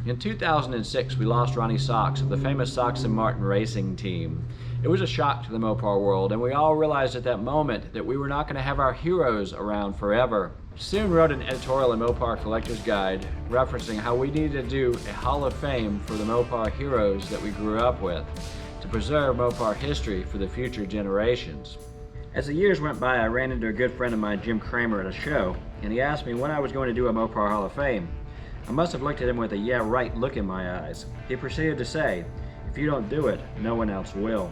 In 2006, we lost Ronnie Sox of the famous Sox and Martin racing team. It was a shock to the Mopar world, and we all realized at that moment that we were not going to have our heroes around forever. Soon wrote an editorial in Mopar Collector's Guide referencing how we needed to do a Hall of Fame for the Mopar heroes that we grew up with, to preserve Mopar history for the future generations. As the years went by, I ran into a good friend of mine, Jim Kramer, at a show, and he asked me when I was going to do a Mopar Hall of Fame. I must have looked at him with a yeah right look in my eyes. He proceeded to say, "If you don't do it, no one else will."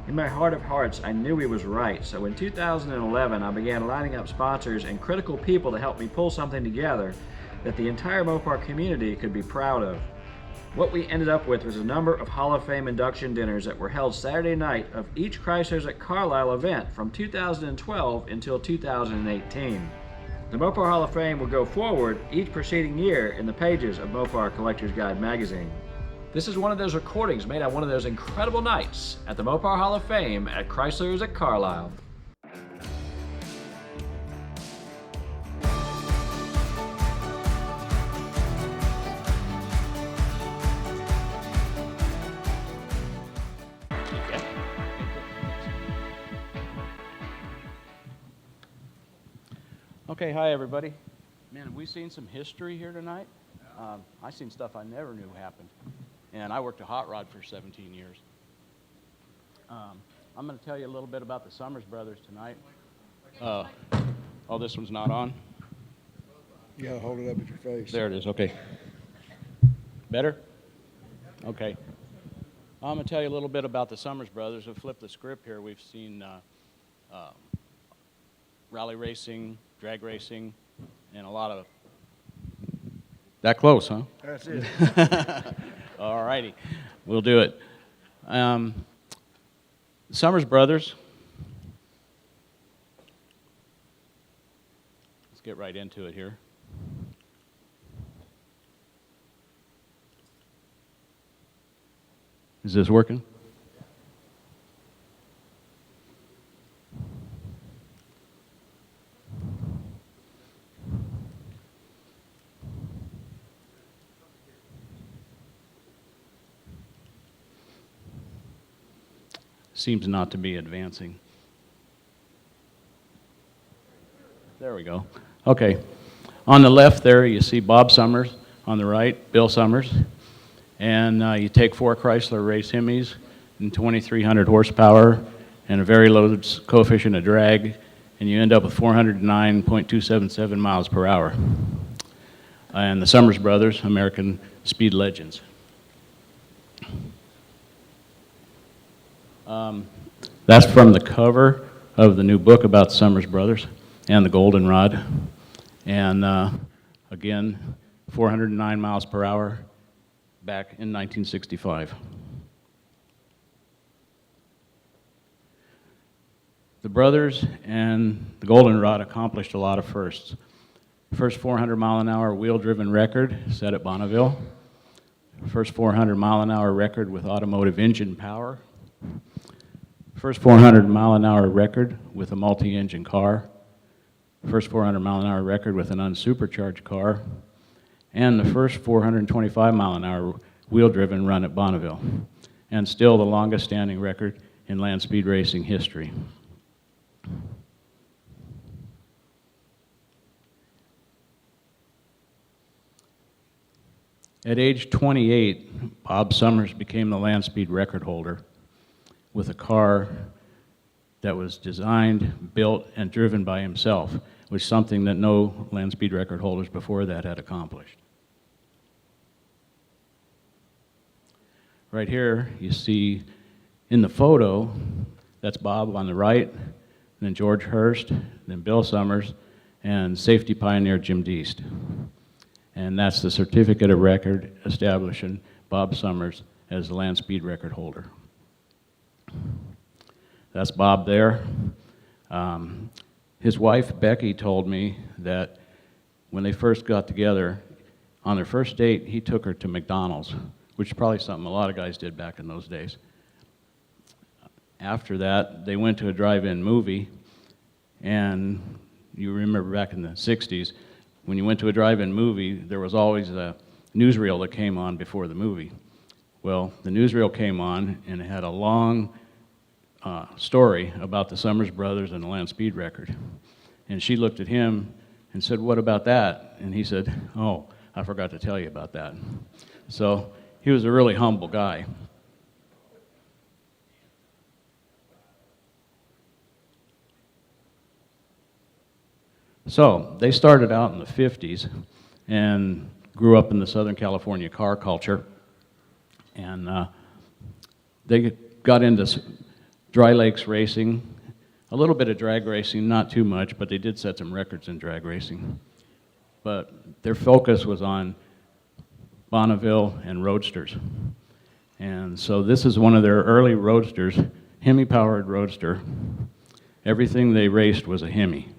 In my heart of hearts, I knew he was right, so in 2011 I began lining up sponsors and critical people to help me pull something together that the entire Mopar community could be proud of. What we ended up with was a number of Hall of Fame induction dinners that were held Saturday night of each Chrysler's at Carlisle event from 2012 until 2018. The Mopar Hall of Fame will go forward each preceding year in the pages of Mopar Collector's Guide magazine. This is one of those recordings made on one of those incredible nights at the Mopar Hall of Fame at Chrysler's at Carlisle. Okay, hi everybody. Man, have we seen some history here tonight? I seen stuff I never knew happened. And I worked a hot rod for 17 years. I'm going to tell you a little bit about the Summers brothers tonight. Oh, this one's not on? You gotta hold it up at your face. There it is, okay. Better? Okay. I'm going to tell you a little bit about the Summers brothers. We'll flip the script here. We've seen rally racing, drag racing, and a lot of... That close, huh? That's it. All righty, we'll do it. Summers brothers. Let's get right into it here. Is this working? Seems not to be advancing. There we go. Okay. On the left there, you see Bob Summers. On the right, Bill Summers. And you take 4 Chrysler race Hemis and 2,300 horsepower and a very low coefficient of drag, and you end up with 409.277 miles per hour. And the Summers brothers, American speed legends. That's from the cover of the new book about the Summers brothers and the Goldenrod. And again, 409 miles per hour back in 1965. The brothers and the Goldenrod accomplished a lot of firsts. First 400 mile an hour wheel-driven record set at Bonneville. First 400 mile an hour record with automotive engine power. First 400 mile an hour record with a multi-engine car. First 400 mile an hour record with an unsupercharged car. And the first 425 mile an hour wheel-driven run at Bonneville. And still the longest standing record in land speed racing history. At age 28, Bob Summers became the land speed record holder with a car that was designed, built, and driven by himself, which is something that no land speed record holders before that had accomplished. Right here, you see in the photo, that's Bob on the right, and then George Hurst, then Bill Summers, and safety pioneer Jim Deast. And that's the certificate of record establishing Bob Summers as the land speed record holder. That's Bob there. His wife, Becky, told me that when they first got together, on their first date, he took her to McDonald's, which is probably something a lot of guys did back in those days. After that, they went to a drive-in movie, and you remember back in the 60s, when you went to a drive-in movie, there was always a newsreel that came on before the movie. Well, the newsreel came on and it had a long story about the Summers brothers and the land speed record. And she looked at him and said, "What about that?" And he said, "Oh, I forgot to tell you about that." So he was a really humble guy. So they started out in the 50s and grew up in the Southern California car culture. And they got into dry lakes racing, a little bit of drag racing, not too much, but they did set some records in drag racing. But their focus was on Bonneville and roadsters. And so this is one of their early roadsters, Hemi-powered roadster. Everything they raced was a Hemi.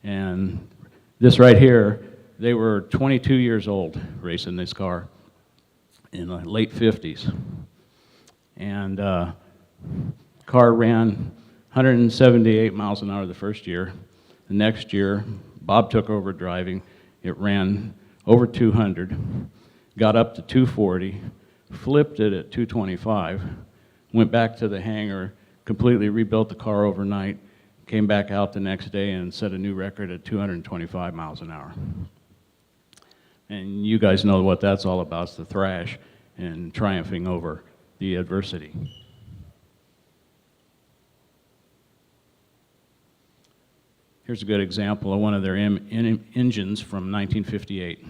And this right here, they were 22 years old racing this car in the late 50s. And car ran 178 miles an hour the first year. The next year, Bob took over driving. It ran over 200, got up to 240, flipped it at 225, went back to the hangar, completely rebuilt the car overnight, came back out the next day and set a new record at 225 miles an hour. And you guys know what that's all about. It's the thrash and triumphing over the adversity. Here's a good example of one of their engines from 1958.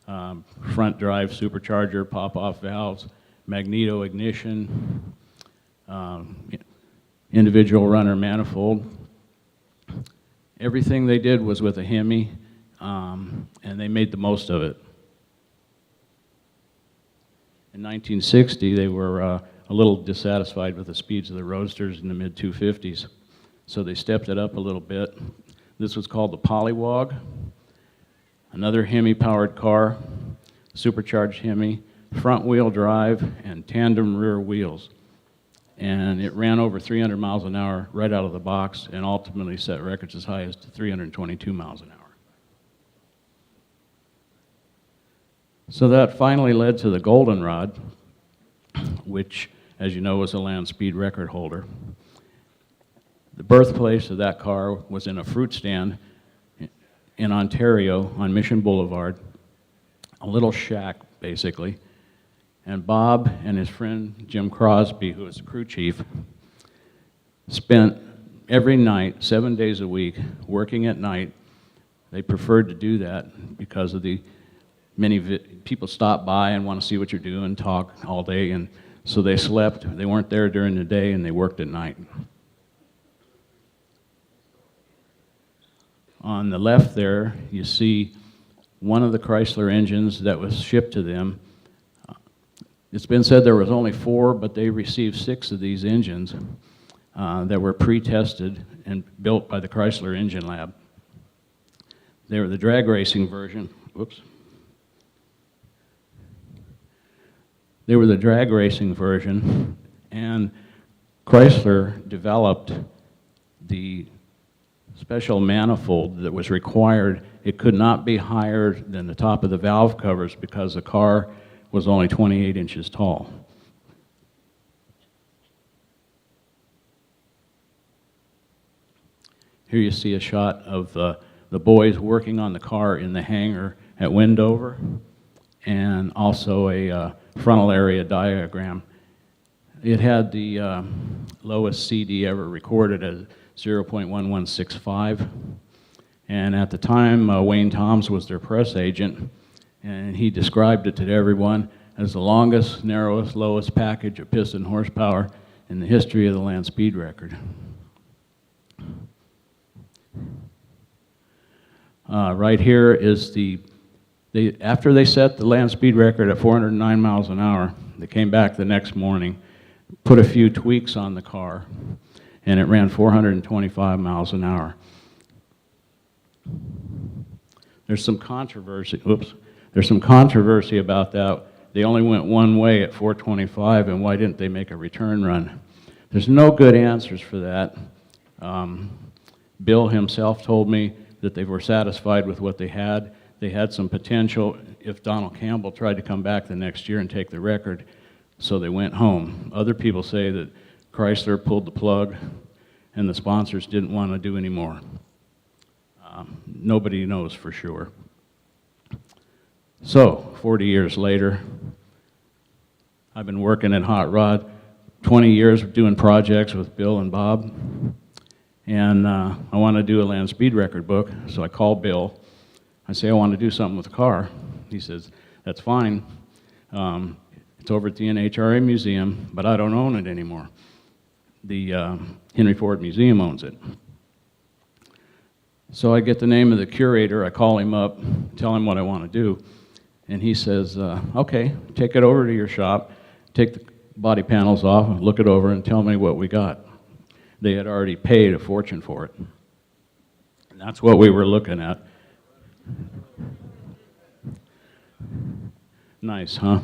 Front drive supercharger, pop-off valves, magneto ignition, individual runner manifold. Everything they did was with a Hemi, and they made the most of it. In 1960, they were a little dissatisfied with the speeds of the roadsters in the mid-250s, so they stepped it up a little bit. This was called the Polywog, another Hemi-powered car, supercharged Hemi, front-wheel drive, and tandem rear wheels. And it ran over 300 miles an hour right out of the box and ultimately set records as high as 322 miles an hour. So that finally led to the Goldenrod, which, as you know, was a land speed record holder. The birthplace of that car was in a fruit stand in Ontario on Mission Boulevard, a little shack, basically. And Bob and his friend Jim Crosby, who was the crew chief, spent every night, 7 days a week, working at night. They preferred to do that because of the many people stop by and want to see what you're doing, talk all day, and so they slept. They weren't there during the day, and they worked at night. On the left there, you see one of the Chrysler engines that was shipped to them. It's been said there was only 4, but they received 6 of these engines that were pre-tested and built by the Chrysler Engine Lab. They were the drag racing version. Whoops. They were the drag racing version, and Chrysler developed the special manifold that was required. It could not be higher than the top of the valve covers because the car was only 28 inches tall. Here you see a shot of the boys working on the car in the hangar at Wendover, and also a frontal area diagram. It had the lowest CD ever recorded at 0.1165, and at the time Wayne Toms was their press agent, and he described it to everyone as the longest, narrowest, lowest package of piston horsepower in the history of the land speed record. Right here is after they set the land speed record at 409 miles an hour, they came back the next morning, put a few tweaks on the car, and it ran 425 miles an hour. There's some controversy, there's some controversy about that. They only went one way at 425, and why didn't they make a return run? There's no good answers for that. Bill himself told me that they were satisfied with what they had. they had some potential if Donald Campbell tried to come back the next year and take the record, so they went home. Other people say that Chrysler pulled the plug and the sponsors didn't want to do any more. Nobody knows for sure. So, 40 years later, I've been working at Hot Rod, 20 years doing projects with Bill and Bob, and I want to do a land speed record book, so I call Bill. I say, I want to do something with the car. He says, that's fine. It's over at the NHRA Museum, but I don't own it anymore. The Henry Ford Museum owns it. So I get the name of the curator, I call him up, tell him what I want to do, and he says, okay, take it over to your shop, take the body panels off, look it over, and tell me what we got. They had already paid a fortune for it. And that's what we were looking at. Nice, huh?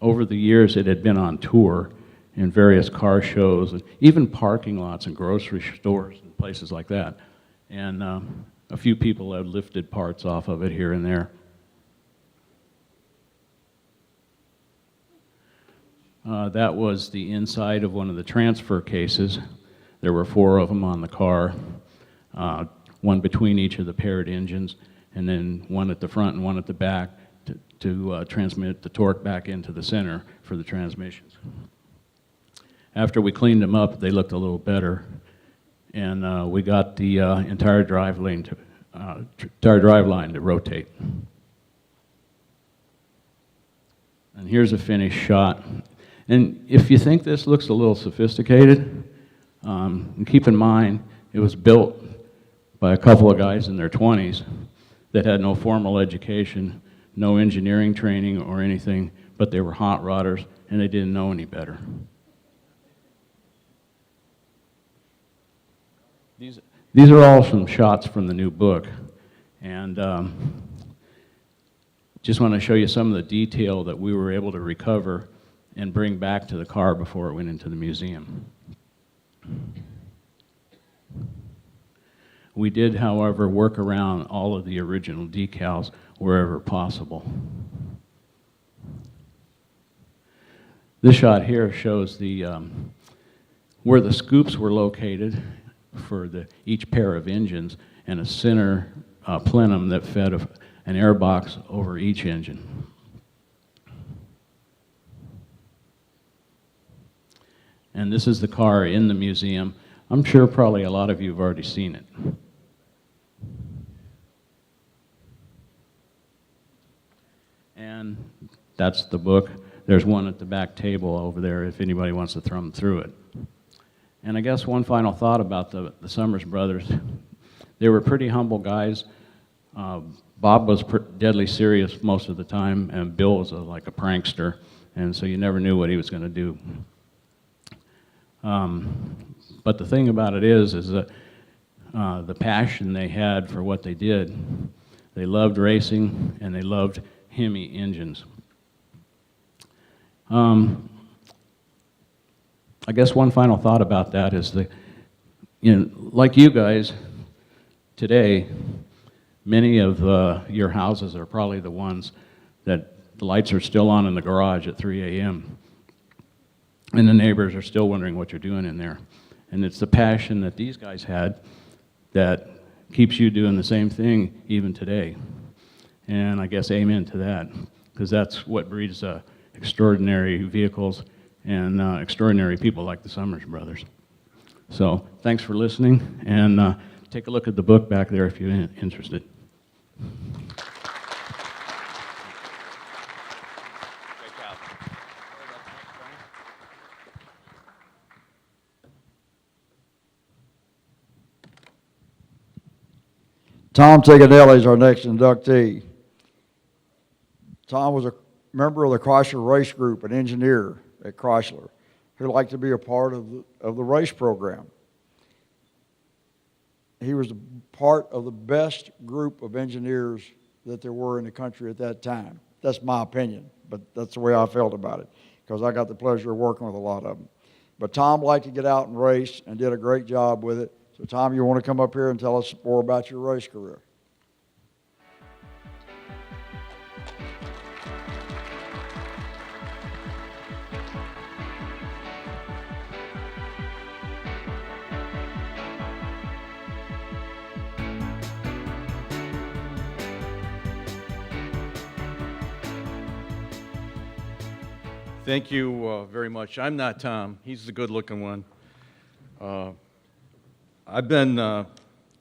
Over the years, it had been on tour in various car shows, and even parking lots and grocery stores and places like that. And a few people have lifted parts off of it here and there. That was the inside of one of the transfer cases. There were 4 of them on the car, one between each of the paired engines, and then one at the front and one at the back to transmit the torque back into the center for the transmissions. After we cleaned them up, they looked a little better, and we got the entire drive line to rotate. And here's a finished shot. And if you think this looks a little sophisticated, and keep in mind, it was built by a couple of guys in their 20s that had no formal education, no engineering training or anything, but they were hot rodders and they didn't know any better. These are all some shots from the new book, and just want to show you some of the detail that we were able to recover and bring back to the car before it went into the museum. We did, however, work around all of the original decals wherever possible. This shot here shows the where the scoops were located for each pair of engines, and a center plenum that fed an air box over each engine. And this is the car in the museum. I'm sure probably a lot of you have already seen it. And that's the book. There's one at the back table over there if anybody wants to thumb through it. And I guess one final thought about the Summers brothers. They were pretty humble guys. Bob was deadly serious most of the time, and Bill was like a prankster, and so you never knew what he was going to do. But the thing about it is that the passion they had for what they did, they loved racing and they loved Hemi engines. I guess one final thought about that is that, like you guys today, many of your houses are probably the ones that the lights are still on in the garage at 3 a.m. and the neighbors are still wondering what you're doing in there. And it's the passion that these guys had that keeps you doing the same thing even today. And I guess amen to that, because that's what breeds extraordinary vehicles and extraordinary people like the Summers brothers. So thanks for listening, and take a look at the book back there if you're interested. Tom Tigadelli is our next inductee. Tom was a member of the Chrysler Race Group, an engineer at Chrysler, who liked to be a part of the race program. He was a part of the best group of engineers that there were in the country at that time. That's my opinion, but that's the way I felt about it, because I got the pleasure of working with a lot of them. But Tom liked to get out and race and did a great job with it, So Tom, you want to come up here and tell us more about your race career? Thank you very much. I'm not Tom. He's the good-looking one. I've been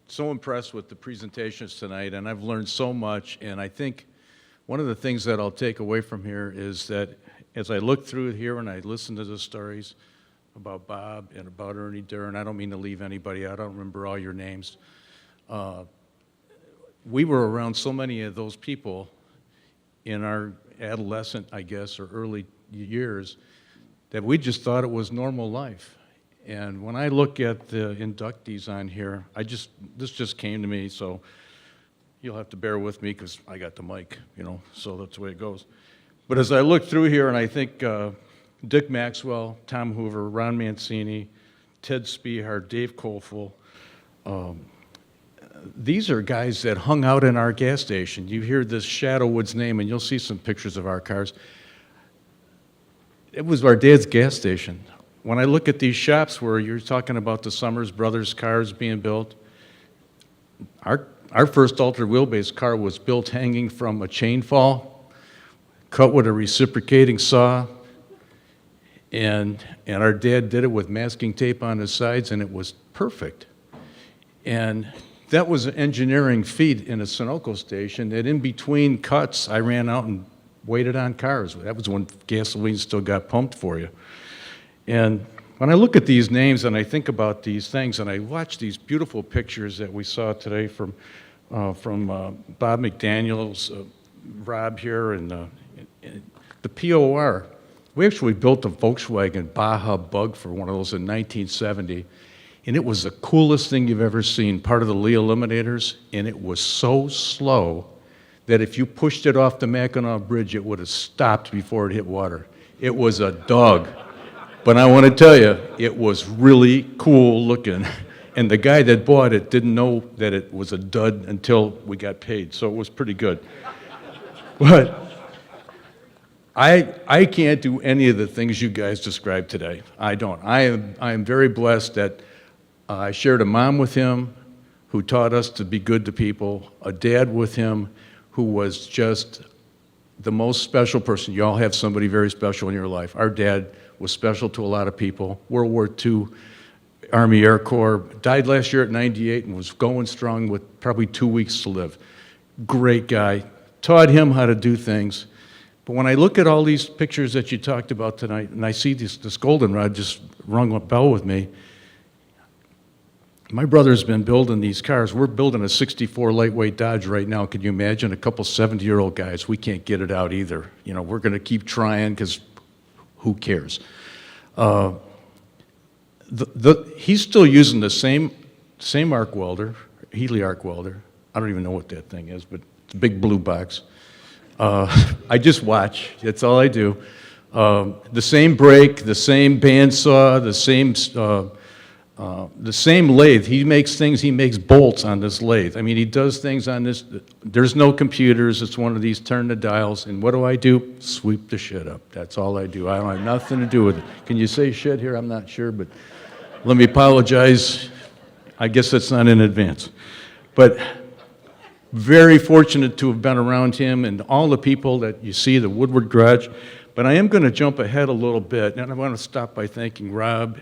so impressed with the presentations tonight, and I've learned so much. And I think one of the things that I'll take away from here is that as I look through here and I listen to the stories about Bob and about Ernie Dern, I don't mean to leave anybody out. I don't remember all your names. We were around so many of those people in our adolescent, I guess, or early years that we just thought it was normal life. And when I look at the inductees on here, this just came to me, so you'll have to bear with me because I got the mic, so that's the way it goes. But as I look through here and I think Dick Maxwell, Tom Hoover, Ron Mancini, Ted Spehar, Dave Kofel, these are guys that hung out in our gas station. You hear this Shadowwood's name and you'll see some pictures of our cars. It was our dad's gas station. When I look at these shops where you're talking about the Summers Brothers cars being built, our first ultra wheelbase car was built hanging from a chain fall, cut with a reciprocating saw, and our dad did it with masking tape on the sides, and it was perfect. And that was an engineering feat in a Sunoco station that in between cuts, I ran out and waited on cars. That was when gasoline still got pumped for you. And when I look at these names and I think about these things and I watch these beautiful pictures that we saw today from Bob McDaniel's, Rob here, and the POR. We actually built a Volkswagen Baja Bug for one of those in 1970, and it was the coolest thing you've ever seen, part of the Lee Eliminators, and it was so slow that if you pushed it off the Mackinac Bridge, it would have stopped before it hit water. It was a dog. But I want to tell you, it was really cool looking. And the guy that bought it didn't know that it was a dud until we got paid, so it was pretty good. But I can't do any of the things you guys described today. I don't. I am very blessed that I shared a mom with him who taught us to be good to people, a dad with him who was just the most special person. You all have somebody very special in your life. Our dad was special to a lot of people. World War II, Army Air Corps, died last year at 98 and was going strong with probably 2 weeks to live. Great guy. Taught him how to do things. But when I look at all these pictures that you talked about tonight, and I see this goldenrod just rung a bell with me, my brother's been building these cars. We're building a 64 lightweight Dodge right now. Can you imagine a couple 70-year-old guys? We can't get it out either. We're going to keep trying because who cares? He's still using the same arc welder, Healy arc welder. I don't even know what that thing is, but it's a big blue box. I just watch. That's all I do. The same brake, the same bandsaw, the same lathe. He makes things, he makes bolts on this lathe. I mean, he does things on this. There's no computers. It's one of these turn the dials. And what do? Sweep the shit up. That's all I do. I don't have nothing to do with it. Can you say shit here? I'm not sure, but let me apologize. I guess that's not in advance. But very fortunate to have been around him and all the people that you see, the Woodward Garage. But I am going to jump ahead a little bit, and I want to stop by thanking Rob.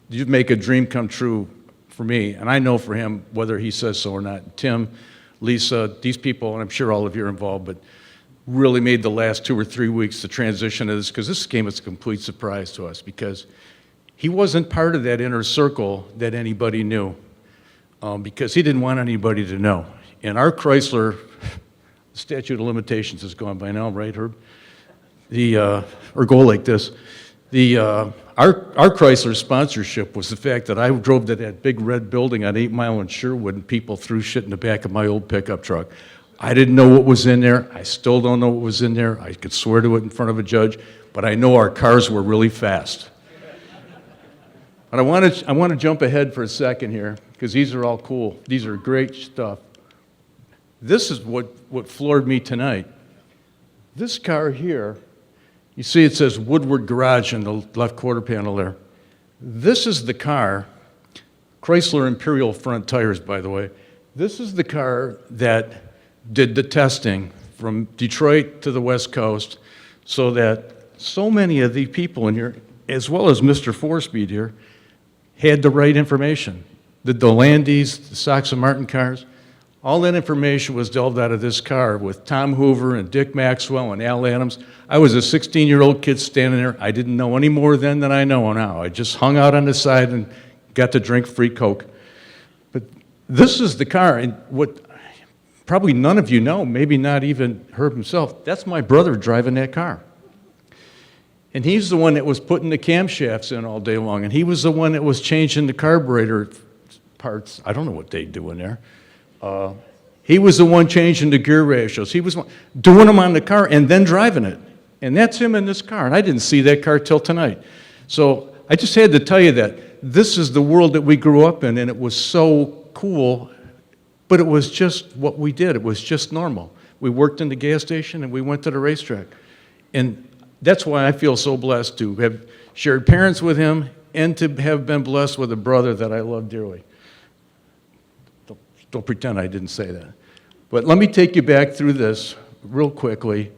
You make a dream come true for me, and I know for him, whether he says so or not. Tim, Lisa, these people, and I'm sure all of you are involved, but really made the last 2 or 3 weeks the transition of this, because this came as a complete surprise to us, because he wasn't part of that inner circle that anybody knew, because he didn't want anybody to know. And our Chrysler, statute of limitations is gone by now, right, Herb? Or go like this. Our Chrysler sponsorship was the fact that I drove to that big red building on 8 Mile in Sherwood and people threw shit in the back of my old pickup truck. I didn't know what was in there. I still don't know what was in there. I could swear to it in front of a judge, but I know our cars were really fast. But I want to jump ahead for a second here, because these are all cool. These are great stuff. This is what floored me tonight. This car here, you see it says Woodward Garage in the left quarter panel there. This is the car, Chrysler Imperial front tires, by the way. This is the car that did the testing from Detroit to the West Coast, so that so many of the people in here, as well as Mr. Four-Speed here, had the right information. The Delandys, the Sox and Martin cars, all that information was delved out of this car with Tom Hoover and Dick Maxwell and Al Adams. I was a 16-year-old kid standing there. I didn't know any more then than I know now. I just hung out on the side and got to drink free Coke. But this is the car, and what probably none of you know, maybe not even Herb himself, that's my brother driving that car. And he's the one that was putting the camshafts in all day long, and he was the one that was changing the carburetor parts. I don't know what they do in there. He was the one changing the gear ratios. He was doing them on the car and then driving it. And that's him in this car. And I didn't see that car till tonight. So I just had to tell you that this is the world that we grew up in, and it was so cool, but it was just what we did. It was just normal. We worked in the gas station and we went to the racetrack. And that's why I feel so blessed to have shared parents with him and to have been blessed with a brother that I love dearly. Don't pretend I didn't say that. But let me take you back through this real quickly.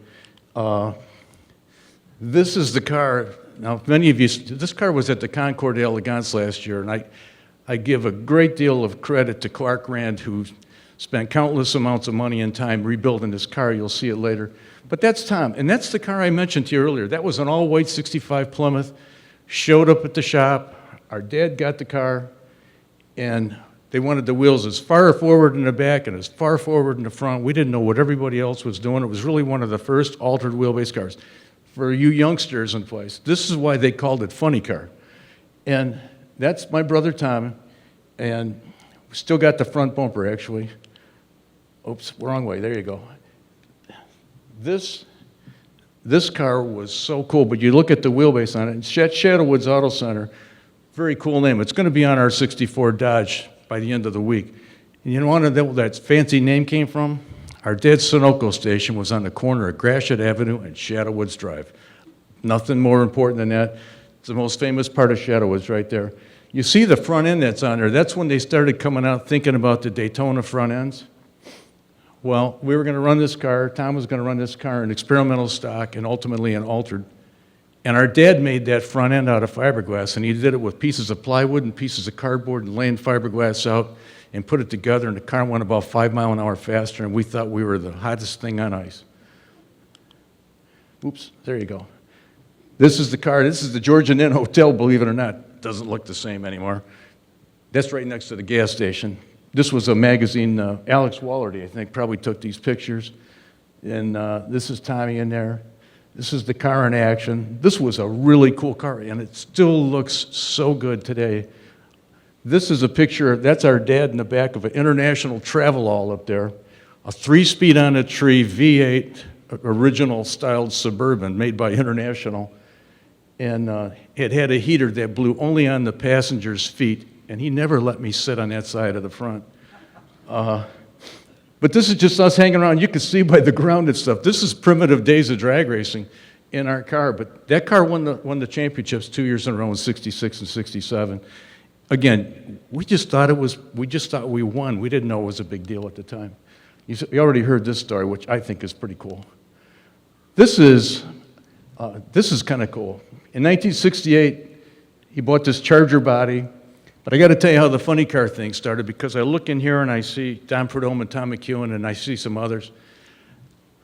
This is the car. Now, many of you, this car was at the Concours d'Elegance last year, and I give a great deal of credit to Clark Rand, who spent countless amounts of money and time rebuilding this car. You'll see it later. But that's Tom, and that's the car I mentioned to you earlier. That was an all-white 65 Plymouth, showed up at the shop. Our dad got the car, and they wanted the wheels as far forward in the back and as far forward in the front. We didn't know what everybody else was doing. It was really one of the first altered wheelbase cars. For you youngsters in place, this is why they called it Funny Car. And that's my brother Tom, and we still got the front bumper, actually. Oops, wrong way, there you go. This car was so cool, but you look at the wheelbase on it, it's Shadow Woods Auto Center, very cool name. It's going to be on our 64 Dodge by the end of the week. And you know where that fancy name came from? Our dad's Sunoco station was on the corner of Gratiot Avenue and Shadow Woods Drive. Nothing more important than that. It's the most famous part of Shadow Woods right there. You see the front end that's on there. That's when they started coming out thinking about the Daytona front ends. Well, we were going to run this car. Tom was going to run this car in experimental stock and ultimately an altered. And our dad made that front end out of fiberglass, and he did it with pieces of plywood and pieces of cardboard and laying fiberglass out and put it together, and the car went about 5 miles an hour faster, and we thought we were the hottest thing on ice. Oops, there you go. This is the car. This is the Georgian Inn Hotel, believe it or not. Doesn't look the same anymore. That's right next to the gas station. This was a magazine, Alex Wallerty, I think, probably took these pictures. And this is Tommy in there. This is the car in action. This was a really cool car, and it still looks so good today. This is a picture, that's our dad in the back of an International Travelall up there, a 3-speed on a tree V8 original styled Suburban made by International. And it had a heater that blew only on the passenger's feet, and he never let me sit on that side of the front. But this is just us hanging around. You can see by the grounded stuff. This is primitive days of drag racing in our car. But that car won the championships 2 years in a row in '66 and '67. Again, we just thought we won. We didn't know it was a big deal at the time. You already heard this story, which I think is pretty cool. This is kind of cool. In 1968, he bought this Charger body. But I got to tell you how the funny car thing started, because I look in here and I see Don Prudhomme and Tom McEwen, and I see some others.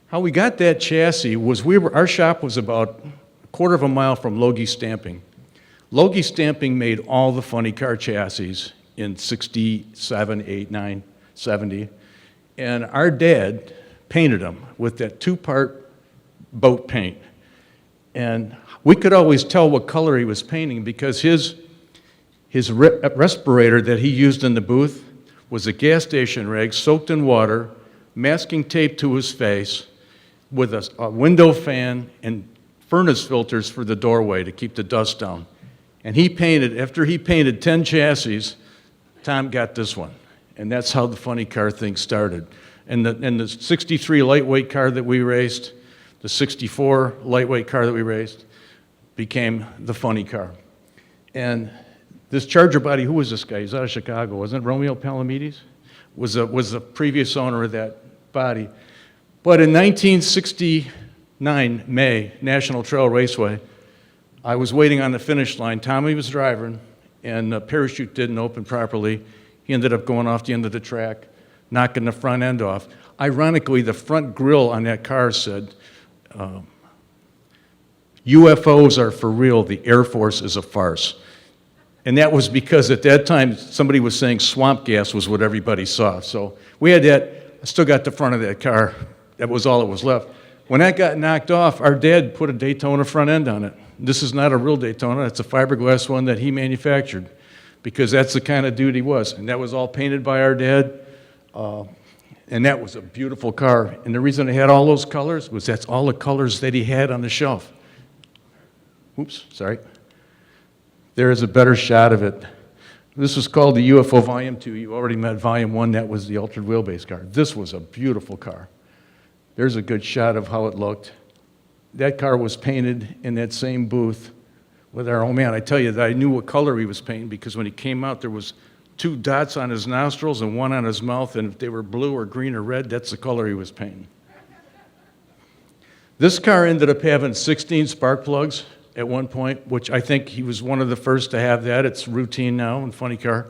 How we got that chassis was our shop was about a quarter of a mile from Logie Stamping. Logie Stamping made all the funny car chassis in 67, 8, 9, 70. And our dad painted them with that 2-part boat paint. And we could always tell what color he was painting, because his respirator that he used in the booth was a gas station rag soaked in water, masking tape to his face, with a window fan and furnace filters for the doorway to keep the dust down. And he painted, after he painted 10 chassis, Tom got this one. And that's how the funny car thing started. And the 63 lightweight car that we raced, the 64 lightweight car that we raced, became the funny car. And this Charger body, who was this guy? He's out of Chicago, wasn't it? Romeo Palomides was the previous owner of that body. But in 1969, May, National Trail Raceway, I was waiting on the finish line. Tommy was driving, and the parachute didn't open properly. He ended up going off the end of the track, knocking the front end off. Ironically, the front grille on that car said, UFOs are for real, the Air Force is a farce. And that was because at that time, somebody was saying swamp gas was what everybody saw. So we had that. I still got the front of that car. That was all that was left. When that got knocked off, our dad put a Daytona front end on it. This is not a real Daytona. It's a fiberglass one that he manufactured because that's the kind of dude he was. And that was all painted by our dad. And that was a beautiful car. And the reason it had all those colors was that's all the colors that he had on the shelf. Oops, sorry. There is a better shot of it. This was called the UFO Volume 2. You already met Volume 1. That was the altered wheelbase car. This was a beautiful car. There's a good shot of how it looked. That car was painted in that same booth with our old man. I tell you that I knew what color he was painting because when he came out, there was 2 dots on his nostrils and 1 on his mouth, and if they were blue or green or red, that's the color he was painting. This car ended up having 16 spark plugs at one point, which I think he was one of the first to have that. It's routine now in funny car.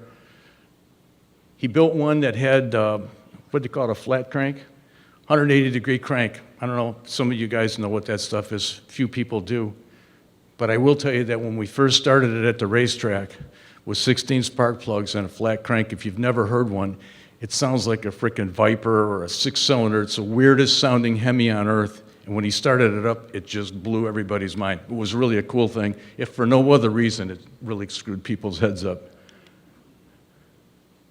He built one that had, what do you call it, a flat crank? 180-degree crank. I don't know, some of you guys know what that stuff is. Few people do. But I will tell you that when we first started it at the racetrack with 16 spark plugs and a flat crank, if you've never heard one, it sounds like a frickin' Viper or a 6-cylinder. It's the weirdest sounding Hemi on earth. And when he started it up, it just blew everybody's mind. It was really a cool thing. If for no other reason, it really screwed people's heads up.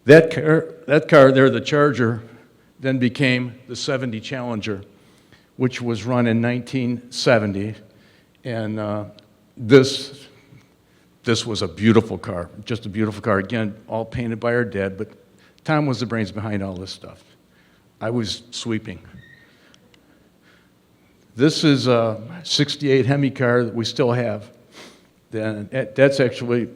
That car there, the Charger, then became the 70 Challenger, which was run in 1970. And this was a beautiful car, just a beautiful car. Again, all painted by our dad, but Tom was the brains behind all this stuff. I was sweeping. This is a 68 Hemi car that we still have. That's actually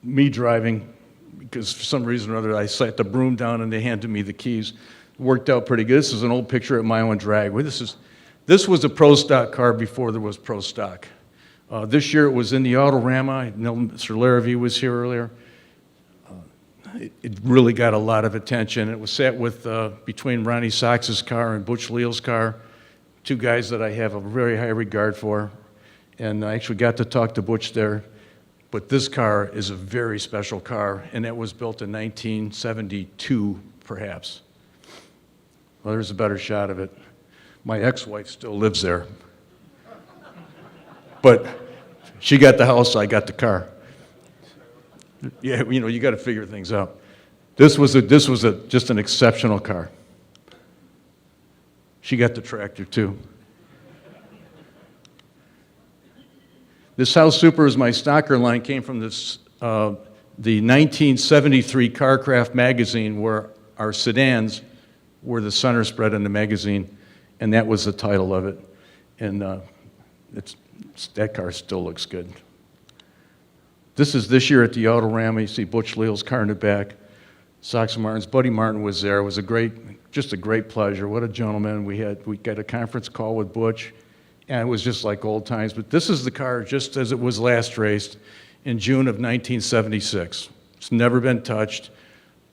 me driving because for some reason or other I sat the broom down and they handed me the keys. It worked out pretty good. This is an old picture at my own drag. This was a Pro Stock car before there was Pro Stock. This year it was in the Autorama. I know Mr. Larrabee was here earlier. It really got a lot of attention. It was sat with between Ronnie Sox's car and Butch Leal's car. 2 guys that I have a very high regard for, and I actually got to talk to Butch there. But this car is a very special car, and it was built in 1972, perhaps. Well, there's a better shot of it. My ex-wife still lives there. But she got the house, I got the car. Yeah, you know, you got to figure things out. This was just an exceptional car. She got the tractor too. This House Super is my stocker line, came from this, the 1973 Carcraft magazine where our sedans were the center spread in the magazine, and that was the title of it. And that car still looks good. This is this year at the Autorama. You see Butch Leal's car in the back. Sox and Martin's. Buddy Martin was there. It was just a great pleasure. What a gentleman. We got a conference call with Butch, and it was just like old times. But this is the car just as it was last raced in June of 1976. It's never been touched.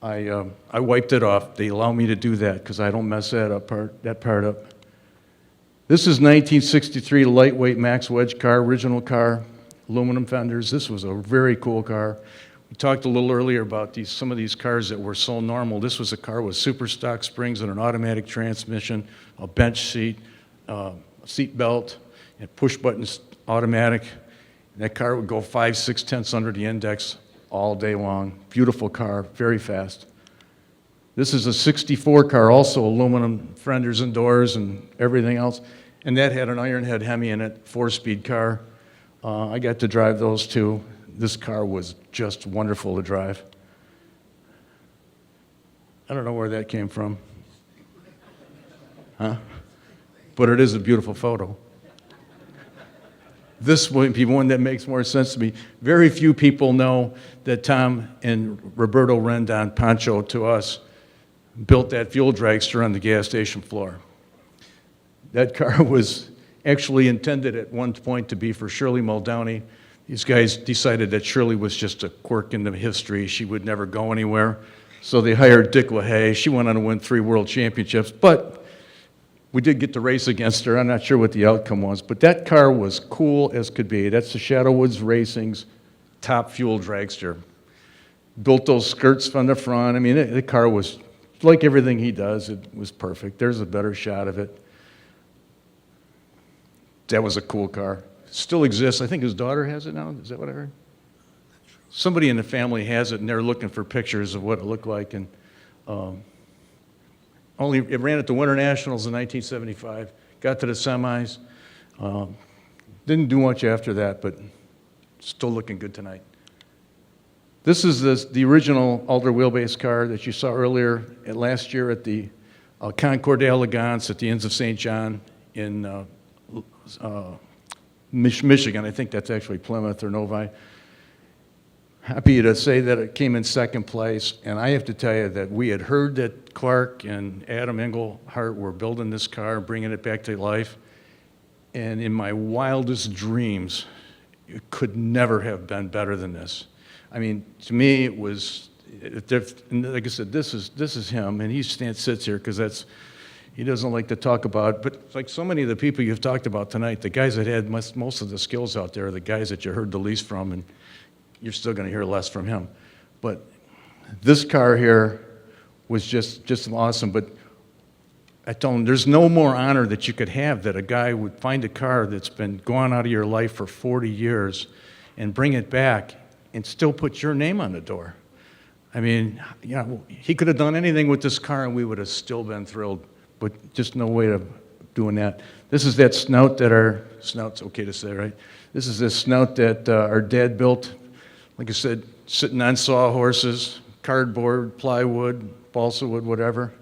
I wiped it off. They allow me to do that because I don't mess that part up. This is 1963 lightweight Max Wedge car, original car, aluminum fenders. This was a very cool car. We talked a little earlier about some of these cars that were so normal. This was a car with super stock springs and an automatic transmission, a bench seat, a seat belt, and push buttons automatic. And that car would go 5/6 tenths under the index all day long. Beautiful car, very fast. This is a 64 car, also aluminum fenders and doors and everything else. And that had an Ironhead Hemi in it, 4-speed car. I got to drive those too. this car was just wonderful to drive. I don't know where that came from. Huh? But it is a beautiful photo. This would be one that makes more sense to me. Very few people know that Tom and Roberto Rendon, Pancho to us, built that fuel dragster on the gas station floor. That car was actually intended at one point to be for Shirley Muldowney. These guys decided that Shirley was just a quirk in the history. She would never go anywhere. So they hired Dick LaHaye. She went on to win 3 world championships, but we did get to race against her. I'm not sure what the outcome was, but that car was cool as could be. That's the Shadow Woods Racing's top fuel dragster. Built those skirts from the front. I mean, the car was like everything he does. It was perfect. There's a better shot of it. That was a cool car. Still exists. I think his daughter has it now. Is that what I heard? Somebody in the family has it, and they're looking for pictures of what it looked like. And it ran at the Winter Nationals in 1975. Got to the semis. Didn't do much after that, but still looking good tonight. This is the original Alder wheelbase car that you saw earlier last year at the Concours d'Elegance at the Inns of St. John in Michigan. I think that's actually Plymouth or Novi. Happy to say that it came in second place, and I have to tell you that we had heard that Clark and Adam Engelhart were building this car, bringing it back to life, and in my wildest dreams, it could never have been better than this. I mean, to me, it was, like I said, this is him, and he sits here because he doesn't like to talk about, but like so many of the people you've talked about tonight, the guys that had most of the skills out there are the guys that you heard the least from, and you're still going to hear less from him. But this car here was just awesome. But I told him, there's no more honor that you could have that a guy would find a car that's been gone out of your life for 40 years and bring it back and still put your name on the door. I mean, he could have done anything with this car and we would have still been thrilled, but just no way of doing that. This is that snout that snout's okay to say, right? This is this snout that our dad built. Like I said, sitting on sawhorses, cardboard, plywood, balsa wood, whatever.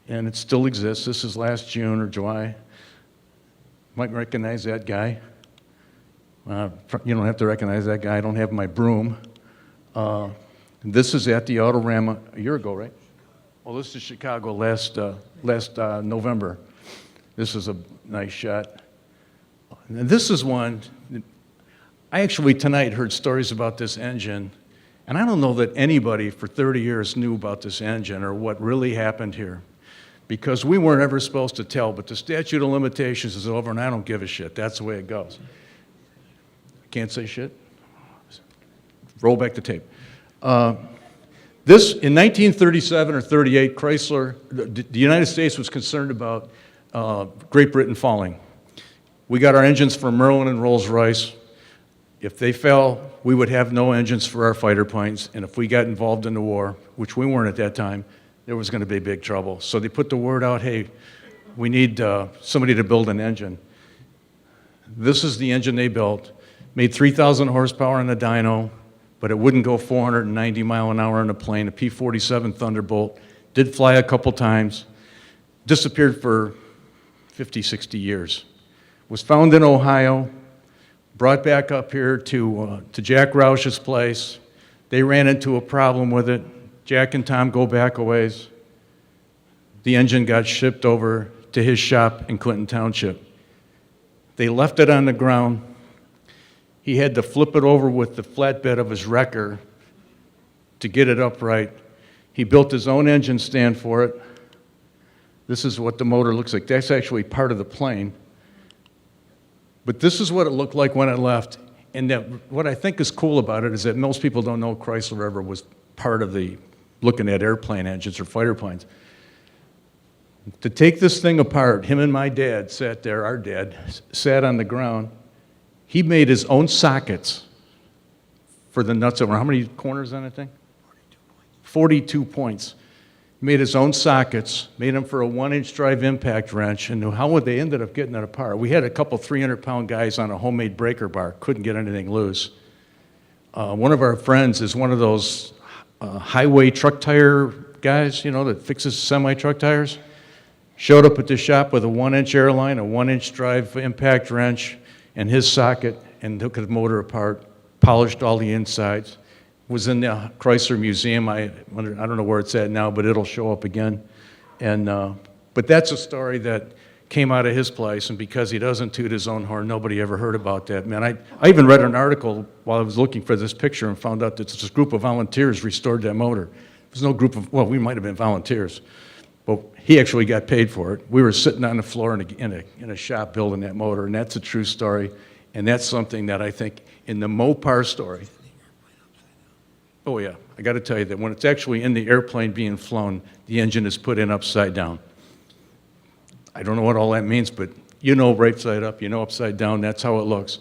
And it still exists. This is last June or July. Might recognize that guy. You don't have to recognize that guy. I don't have my broom. This is at the Autorama a year ago, right? Well, this is Chicago last November. This is a nice shot. And this is one. I actually tonight heard stories about this engine, and I don't know that anybody for 30 years knew about this engine or what really happened here, because we weren't ever supposed to tell, but the statute of limitations is over, and I don't give a shit. That's the way it goes. Can't say shit? Roll back the tape. This, in 1937 or 38, Chrysler, the United States was concerned about Great Britain falling. We got our engines from Merlin and Rolls-Royce. If they fell, we would have no engines for our fighter planes, and if we got involved in the war, which we weren't at that time, there was going to be big trouble. So they put the word out, hey, we need somebody to build an engine. This is the engine they built. Made 3,000 horsepower in the dyno, but it wouldn't go 490 mile an hour in a plane, a P-47 Thunderbolt. Did fly a couple times. Disappeared for 50, 60 years. Was found in Ohio. Brought back up here to Jack Roush's place. They ran into a problem with it. Jack and Tom go back a ways. The engine got shipped over to his shop in Clinton Township. They left it on the ground. He had to flip it over with the flatbed of his wrecker to get it upright. He built his own engine stand for it. This is what the motor looks like. That's actually part of the plane. But this is what it looked like when it left. And what I think is cool about it is that most people don't know Chrysler ever was part of the looking at airplane engines or fighter planes. To take this thing apart, him and my dad sat there, our dad, sat on the ground. He made his own sockets for the nuts over. How many corners on that thing? 42 points. Made his own sockets, made them for a 1-inch drive impact wrench, and how would they ended up getting it apart? We had a couple 300-pound guys on a homemade breaker bar, couldn't get anything loose. One of our friends is one of those highway truck tire guys, you know, that fixes semi-truck tires. Showed up at the shop with a 1-inch airline, a 1-inch drive impact wrench, and his socket, and took the motor apart, polished all the insides. Was in the Chrysler Museum. I don't know where it's at now, but it'll show up again. And but that's a story that came out of his place, and because he doesn't toot his own horn, nobody ever heard about that, man. I even read an article while I was looking for this picture and found out that this group of volunteers restored that motor. There's no group of, well, we might have been volunteers, but he actually got paid for it. We were sitting on the floor in a shop building that motor, and that's a true story, and that's something that I think in the Mopar story. Oh yeah, I got to tell you that when it's actually in the airplane being flown, the engine is put in upside down. I don't know what all that means, but you know right side up, you know upside down, that's how it looks.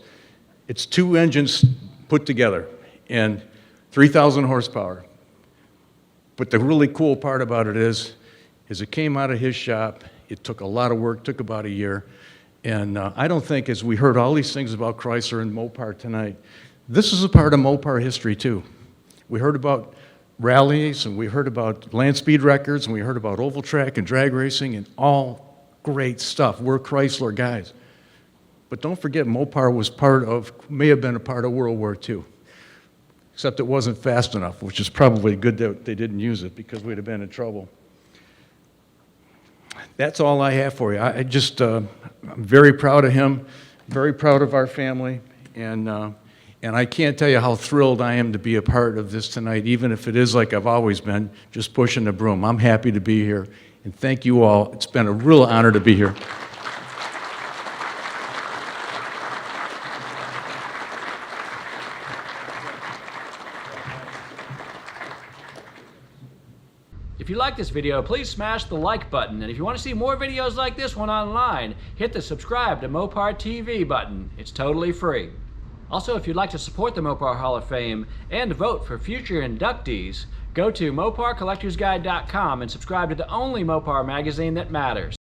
It's 2 engines put together and 3,000 horsepower. But the really cool part about it is it came out of his shop. It took a lot of work, took about a year. And I don't think, as we heard all these things about Chrysler and Mopar tonight, this is a part of Mopar history too. We heard about rallies, and we heard about land speed records, and we heard about oval track and drag racing, and all great stuff. We're Chrysler guys. But don't forget, Mopar was may have been a part of World War II. Except it wasn't fast enough, which is probably good that they didn't use it, because we'd have been in trouble. That's all I have for you. I'm very proud of him, very proud of our family, and I can't tell you how thrilled I am to be a part of this tonight, even if it is like I've always been, just pushing the broom. I'm happy to be here, and thank you all. It's been a real honor to be here. If you like this video, please smash the like button. And if you want to see more videos like this one online, hit the subscribe to Mopar TV button. It's totally free. Also, if you'd like to support the Mopar Hall of Fame and vote for future inductees, go to MoparCollectorsGuide.com and subscribe to the only Mopar magazine that matters.